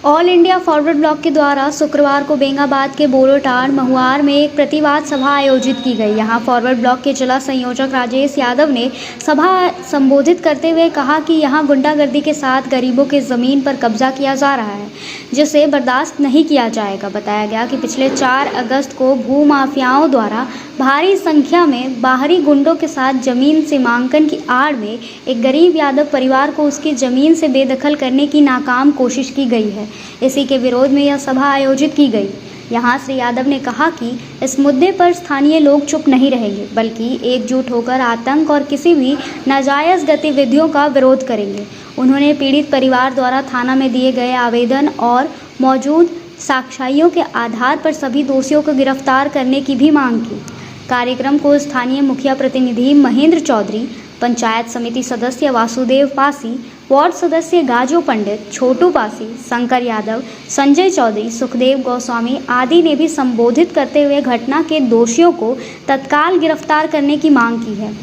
All India forward block के द्वारा शुक्रवार को बेंगाबाद के बोरोटाड़ महुआर में एक प्रतिवाद सभा आयोजित की गई। यहां फॉरवर्ड ब्लॉक के जिला संयोजक राजेश यादव ने सभा संबोधित करते हुए कहा कि यहां गुंडागर्दी के साथ गरीबों के ज़मीन पर कब्जा किया जा रहा है, जिसे बर्दाश्त नहीं किया जाएगा। बताया गया कि पिछले 4 अगस्त को भूमाफियाओं द्वारा भारी संख्या में बाहरी गुंडों के साथ जमीन सीमांकन की आड़ में एक गरीब यादव परिवार को उसकी जमीन से बेदखल करने की नाकाम कोशिश की गई है। इसी के विरोध में यह सभा आयोजित की गई। यहाँ श्री यादव ने कहा कि इस मुद्दे पर स्थानीय लोग चुप नहीं रहेंगे, बल्कि एकजुट होकर आतंक और किसी भी नाजायज़ गतिविधियों का विरोध करेंगे। उन्होंने पीड़ित परिवार द्वारा थाना में दिए गए आवेदन और मौजूद साक्ष्यों के आधार पर सभी दोषियों को गिरफ्तार करने की भी मांग की। कार्यक्रम को स्थानीय मुखिया प्रतिनिधि महेंद्र चौधरी, पंचायत समिति सदस्य वासुदेव पासी, वार्ड सदस्य गाजो पंडित, छोटू पासी, शंकर यादव, संजय चौधरी, सुखदेव गोस्वामी आदि ने भी संबोधित करते हुए घटना के दोषियों को तत्काल गिरफ्तार करने की मांग की है।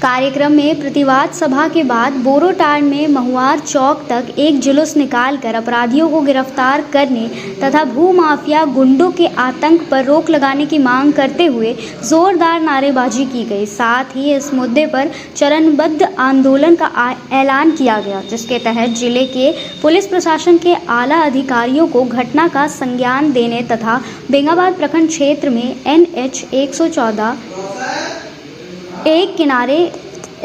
कार्यक्रम में प्रतिवाद सभा के बाद बोरोटाड़ में महुआर चौक तक एक जुलूस निकालकर अपराधियों को गिरफ्तार करने तथा भूमाफिया गुंडों के आतंक पर रोक लगाने की मांग करते हुए जोरदार नारेबाजी की गई। साथ ही इस मुद्दे पर चरणबद्ध आंदोलन का ऐलान किया गया, जिसके तहत जिले के पुलिस प्रशासन के आला अधिकारियों को घटना का संज्ञान देने तथा बेंगाबाद प्रखंड क्षेत्र में NH 114 एक किनारे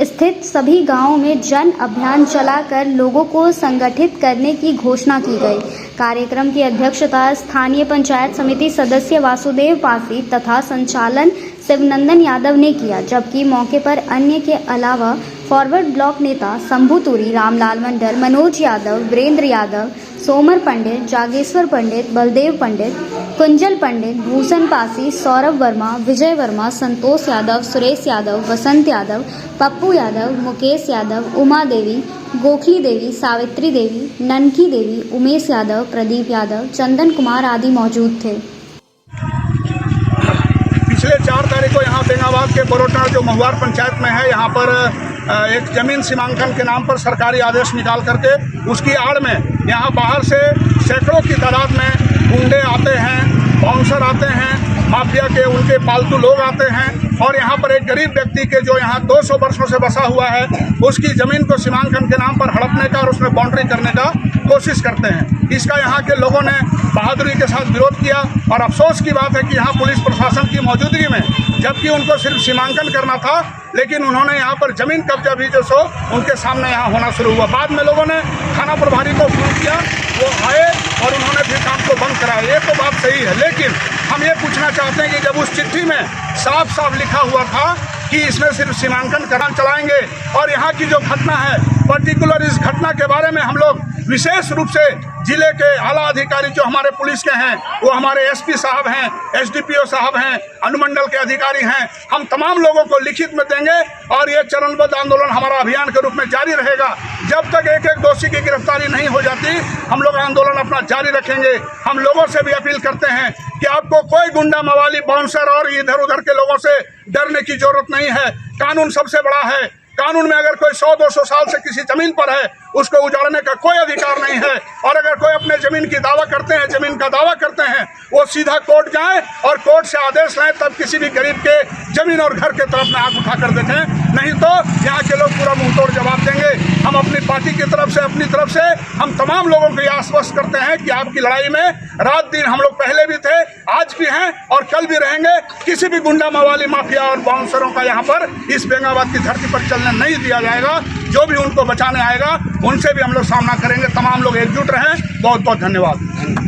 स्थित सभी गांवों में जन अभियान चलाकर लोगों को संगठित करने की घोषणा की गई। कार्यक्रम की अध्यक्षता स्थानीय पंचायत समिति सदस्य वासुदेव पासी तथा संचालन शिवनंदन यादव ने किया, जबकि मौके पर अन्य के अलावा फॉरवर्ड ब्लॉक नेता शंभू तुरी, रामलाल मंडल, मनोज यादव, वीरेंद्र यादव, सोमर पंडित, जागेश्वर पंडित, बलदेव पंडित, कुंजल पंडित, भूषण पासी, सौरभ वर्मा, विजय वर्मा, संतोष यादव, सुरेश यादव, वसंत यादव, पप्पू यादव, मुकेश यादव, उमा देवी, गोखली देवी, सावित्री देवी, ननकी देवी, उमेश यादव, प्रदीप यादव, चंदन कुमार आदि मौजूद थे। पिछले 4 तारीख को यहाँ बेंगाबाद के बोरोटाड़ जो महुआर पंचायत में है, यहाँ पर एक ज़मीन सीमांकन के नाम पर सरकारी आदेश निकाल करके उसकी आड़ में यहाँ बाहर से सैकड़ों की तादाद में गुंडे आते हैं, बाउंसर आते हैं, माफिया के उनके पालतू लोग आते हैं और यहाँ पर एक गरीब व्यक्ति के जो यहाँ 200 वर्षों से बसा हुआ है उसकी ज़मीन को सीमांकन के नाम पर हड़पने का और उसमें बाउंड्री करने का कोशिश करते हैं। इसका यहाँ के लोगों ने बहादुरी के साथ विरोध किया और अफसोस की बात है कि यहाँ पुलिस प्रशासन की मौजूदगी में, जबकि उनको सिर्फ सीमांकन करना था, लेकिन उन्होंने यहाँ पर ज़मीन कब्जा भी जो सो उनके सामने यहाँ होना शुरू हुआ। बाद में लोगों ने थाना प्रभारी को फोन किया, वो आए और उन्होंने फिर काम को बंद कराया। ये तो बात सही है, लेकिन हम ये पूछना चाहते हैं कि जब उस चिट्ठी में साफ साफ लिखा हुआ था कि इसमें सिर्फ सीमांकन करान चलाएंगे और यहाँ की जो घटना है पर्टिकुलर इस घटना के बारे में हम लोग विशेष रूप से जिले के आला अधिकारी जो हमारे पुलिस के हैं, वो हमारे SP साहब हैं, SDPO साहब हैं, अनुमंडल के अधिकारी हैं, हम तमाम लोगों को लिखित में देंगे और ये चरणबद्ध आंदोलन हमारा अभियान के रूप में जारी रहेगा। जब तक एक एक दोषी की गिरफ्तारी नहीं हो जाती, हम लोग आंदोलन अपना जारी रखेंगे। हम लोगों से भी अपील करते हैं कि आपको कोई गुंडा मवाली बाउंसर और इधर उधर के लोगों से डरने की जरूरत नहीं है। कानून सबसे बड़ा है। कानून में अगर कोई 100-200 साल से किसी जमीन पर है, उसको उजाड़ने का कोई अधिकार नहीं है। और अगर कोई अपने जमीन की दावा करते हैं, जमीन का दावा करते हैं, वो सीधा कोर्ट जाएं और कोर्ट से आदेश लें, तब किसी भी गरीब के जमीन और घर के तरफ में आंख उठाकर देखें। नहीं तो यहाँ के लोग पूरा मुंहतोड़ जवाब देंगे। हम अपनी पार्टी की तरफ से, अपनी तरफ से हम तमाम लोगों को यह आश्वस्त करते हैं कि आपकी लड़ाई में रात दिन हम लोग पहले भी थे, आज भी हैं और कल भी रहेंगे। किसी भी गुंडा मवाली माफिया और बाउंसरों का यहाँ पर इस बेंगाबाद की धरती पर चलने नहीं दिया जाएगा। जो भी उनको बचाने आएगा उनसे भी हम लोग सामना करेंगे। तमाम लोग एकजुट रहें। बहुत बहुत धन्यवाद।